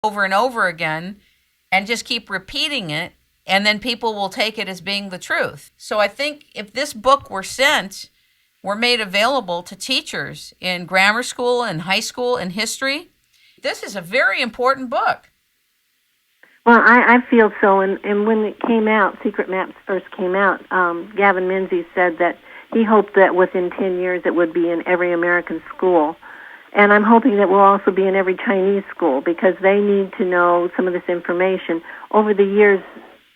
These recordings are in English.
over and over again and just keep repeating it, and then people will take it as being the truth. So I think if this book were made available to teachers in grammar school and high school and history, this is a very important book. Well, I feel so, and when it came out, Secret Maps first came out, Gavin Menzies said that he hoped that within 10 years it would be in every American school. And I'm hoping that will also be in every Chinese school, because they need to know some of this information. Over the years,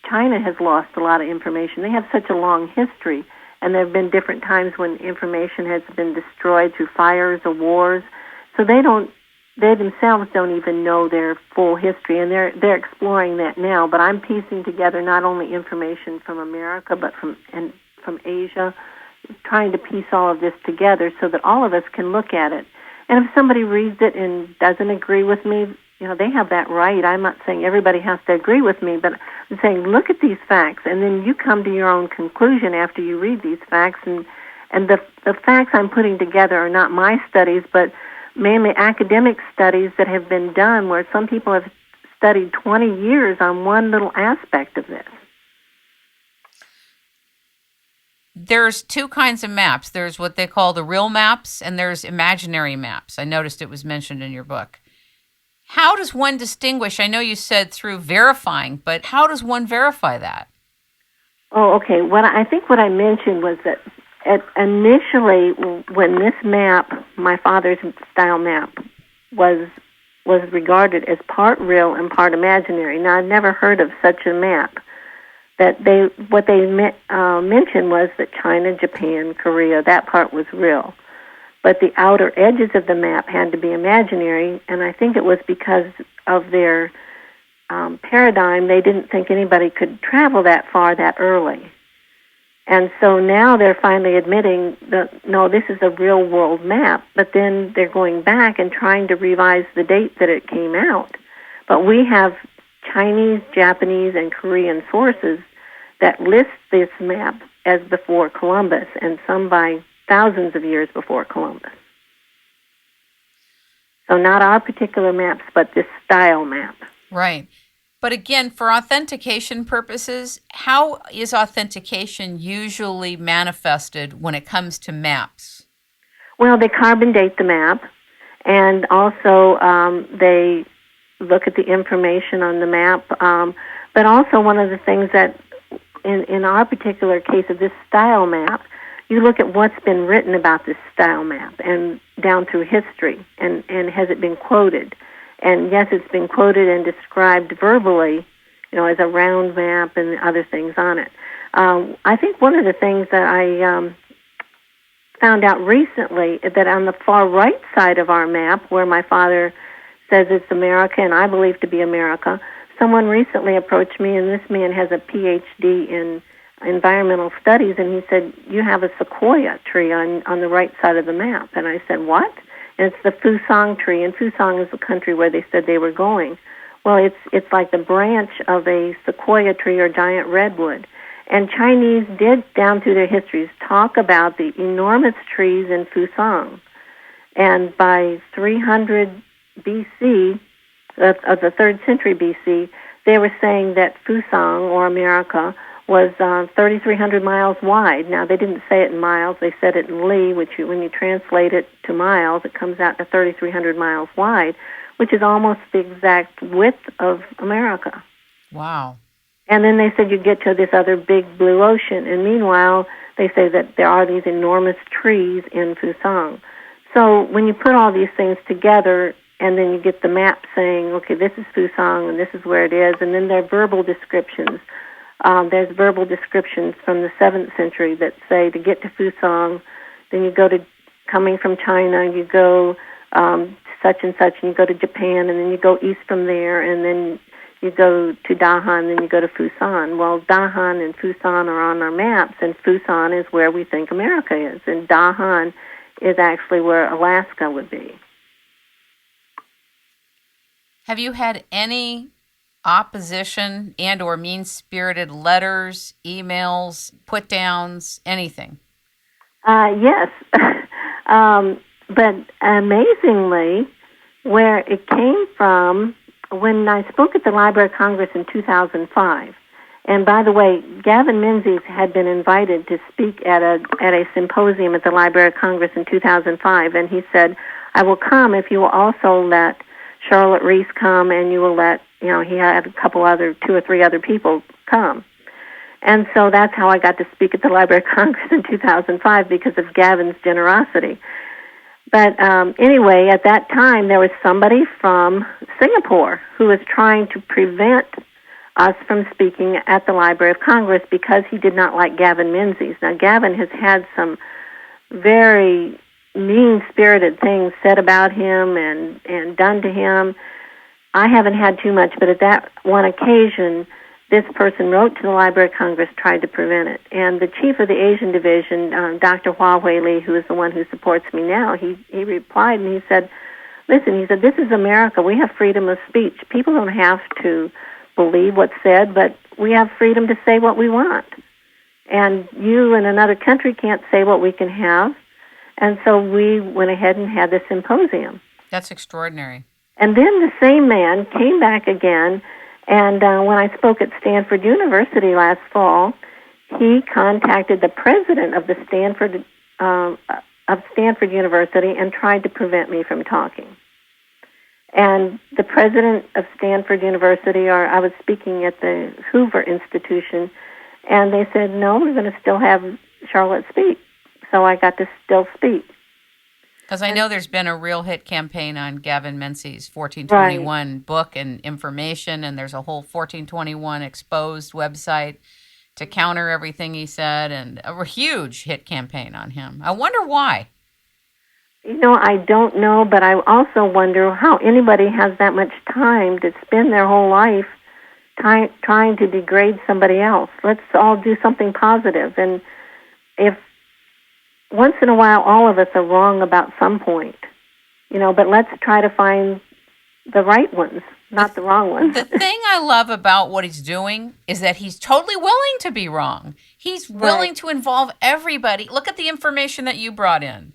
China has lost a lot of information. They have such a long history, and there have been different times when information has been destroyed through fires or wars. So they themselves don't even know their full history, and they're exploring that now. But I'm piecing together not only information from America, but from Asia, trying to piece all of this together so that all of us can look at it. And if somebody reads it and doesn't agree with me, they have that right. I'm not saying everybody has to agree with me, but I'm saying look at these facts, and then you come to your own conclusion after you read these facts. And the facts I'm putting together are not my studies, but mainly academic studies that have been done where some people have studied 20 years on one little aspect of this. There's two kinds of maps. There's what they call the real maps, and there's imaginary maps. I noticed it was mentioned in your book. How does one distinguish? I know you said through verifying, but how does one verify that? Oh, okay. What I mentioned was that initially, when this map, my father's style map, was regarded as part real and part imaginary. Now, I've never heard of such a map. What they mentioned was that China, Japan, Korea, that part was real. But the outer edges of the map had to be imaginary, and I think it was because of their paradigm. They didn't think anybody could travel that far that early. And so now they're finally admitting that, no, this is a real-world map, but then they're going back and trying to revise the date that it came out. But we have Chinese, Japanese, and Korean sources that list this map as before Columbus, and some by thousands of years before Columbus. So not our particular maps, but this style map. Right. But again, for authentication purposes, how is authentication usually manifested when it comes to maps? Well, they carbon date the map, and also they look at the information on the map. But also one of the things that in our particular case of this style map, you look at what's been written about this style map and down through history, and has it been quoted? And yes, it's been quoted and described verbally, as a round map and other things on it. I think one of the things that I found out recently, that on the far right side of our map, where my father says it's America and I believe to be America, someone recently approached me, and this man has a PhD in environmental studies, and he said, you have a sequoia tree on the right side of the map. And I said, what? And it's the Fusang tree, and Fusang is the country where they said they were going. Well, it's like the branch of a sequoia tree or giant redwood. And Chinese did, down through their histories, talk about the enormous trees in Fusang. And by 300 BC, of the 3rd century BC, they were saying that Fusang, or America, was 3,300 miles wide. Now, they didn't say it in miles. They said it in li, which when you translate it to miles, it comes out to 3,300 miles wide, which is almost the exact width of America. Wow. And then they said you get to this other big blue ocean. And meanwhile, they say that there are these enormous trees in Fusang. So when you put all these things together, and then you get the map saying, okay, this is Fusang, and this is where it is, and then there are verbal descriptions. There's verbal descriptions from the 7th century that say to get to Fusang, then you go to, coming from China, you go such and such, and you go to Japan, and then you go east from there, and then you go to Dahan, and then you go to Fusan. Well, Dahan and Fusan are on our maps, and Fusan is where we think America is, and Dahan is actually where Alaska would be. Have you had any opposition and or mean-spirited letters, emails, put-downs, anything? Yes. But amazingly, where it came from, when I spoke at the Library of Congress in 2005, and by the way, Gavin Menzies had been invited to speak at a symposium at the Library of Congress in 2005, and he said, "I will come if you will also let Charlotte Rees come, and you will let," he had two or three other people come. And so that's how I got to speak at the Library of Congress in 2005, because of Gavin's generosity. But anyway, at that time, there was somebody from Singapore who was trying to prevent us from speaking at the Library of Congress because he did not like Gavin Menzies. Now, Gavin has had some very mean-spirited things said about him and done to him. I haven't had too much, but at that one occasion, this person wrote to the Library of Congress, tried to prevent it. And the chief of the Asian division, Dr. Huawei Li, who is the one who supports me now, he replied and he said, "Listen," he said, "this is America. We have freedom of speech. People don't have to believe what's said, but we have freedom to say what we want. And you in another country can't say what we can have." And so we went ahead and had the symposium. That's extraordinary. And then the same man came back again, and when I spoke at Stanford University last fall, he contacted the president of the Stanford University and tried to prevent me from talking. And the president of Stanford University, or I was speaking at the Hoover Institution, and they said, "No, we're going to still have Charlotte speak." So I got to still speak. Because I know there's been a real hit campaign on Gavin Menzies' 1421 book and information, and there's a whole 1421 exposed website to counter everything he said, and a huge hit campaign on him. I wonder why. I don't know, but I also wonder how anybody has that much time to spend their whole life trying to degrade somebody else. Let's all do something positive. And if once in a while all of us are wrong about some point, but let's try to find the right ones, not the wrong ones. The thing I love about what he's doing is that he's totally willing to be wrong. He's willing to involve everybody. Look at the information that you brought in.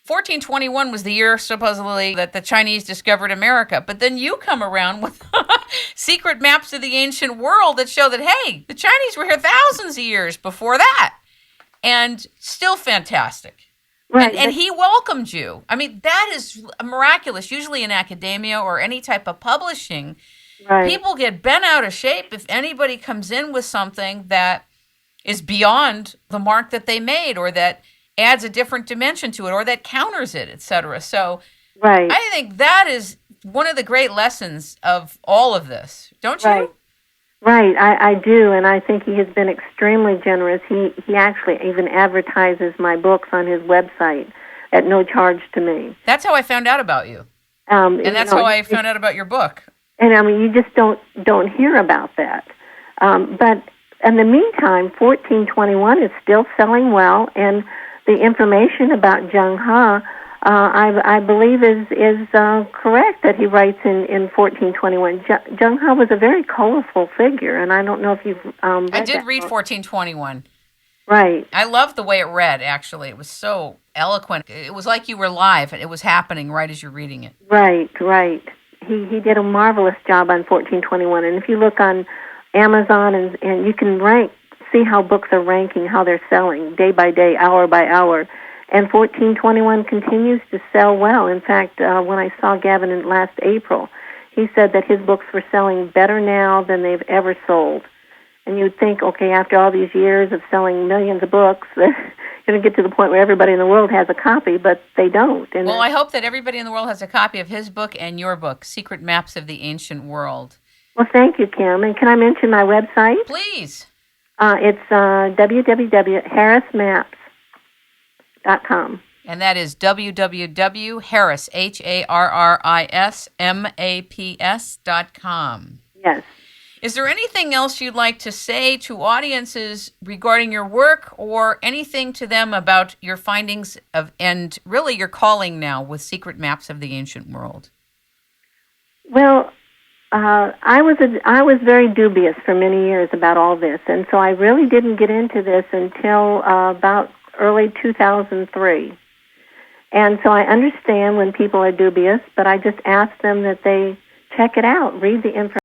1421 was the year, supposedly, that the Chinese discovered America. But then you come around with secret maps of the ancient world that show that, hey, the Chinese were here thousands of years before that. And still fantastic. Right. And he welcomed you. I mean, that is miraculous. Usually in academia or any type of publishing, people get bent out of shape if anybody comes in with something that is beyond the mark that they made, or that adds a different dimension to it, or that counters it, etc. So I think that is one of the great lessons of all of this. Don't you? Right, I do, and I think he has been extremely generous. He actually even advertises my books on his website at no charge to me. That's how I found out about you, and that's how I found out about your book. And I mean, you just don't hear about that. But in the meantime, 1421 is still selling well, and the information about Zheng He, I believe is correct that he writes in 1421. Zheng He was a very colorful figure, and I don't know if you've read I did that read book. 1421. Right. I loved the way it read, actually. It was so eloquent. It was like you were live, and it was happening right as you're reading it. Right. He did a marvelous job on 1421, and if you look on Amazon and you can see how books are ranking, how they're selling day by day, hour by hour. And 1421 continues to sell well. In fact, when I saw Gavin in last April, he said that his books were selling better now than they've ever sold. And you'd think, okay, after all these years of selling millions of books, they're going to get to the point where everybody in the world has a copy, but they don't. And well, I hope that everybody in the world has a copy of his book and your book, Secret Maps of the Ancient World. Well, thank you, Kim. And can I mention my website? Please. It's www.harrismaps.com. And that is www.harris, HARRISMAPS.com. Yes. Is there anything else you'd like to say to audiences regarding your work, or anything to them about your findings and really your calling now with Secret Maps of the Ancient World? Well, I was very dubious for many years about all this, and so I really didn't get into this until about early 2003. And so I understand when people are dubious, but I just ask them that they check it out. Read the information.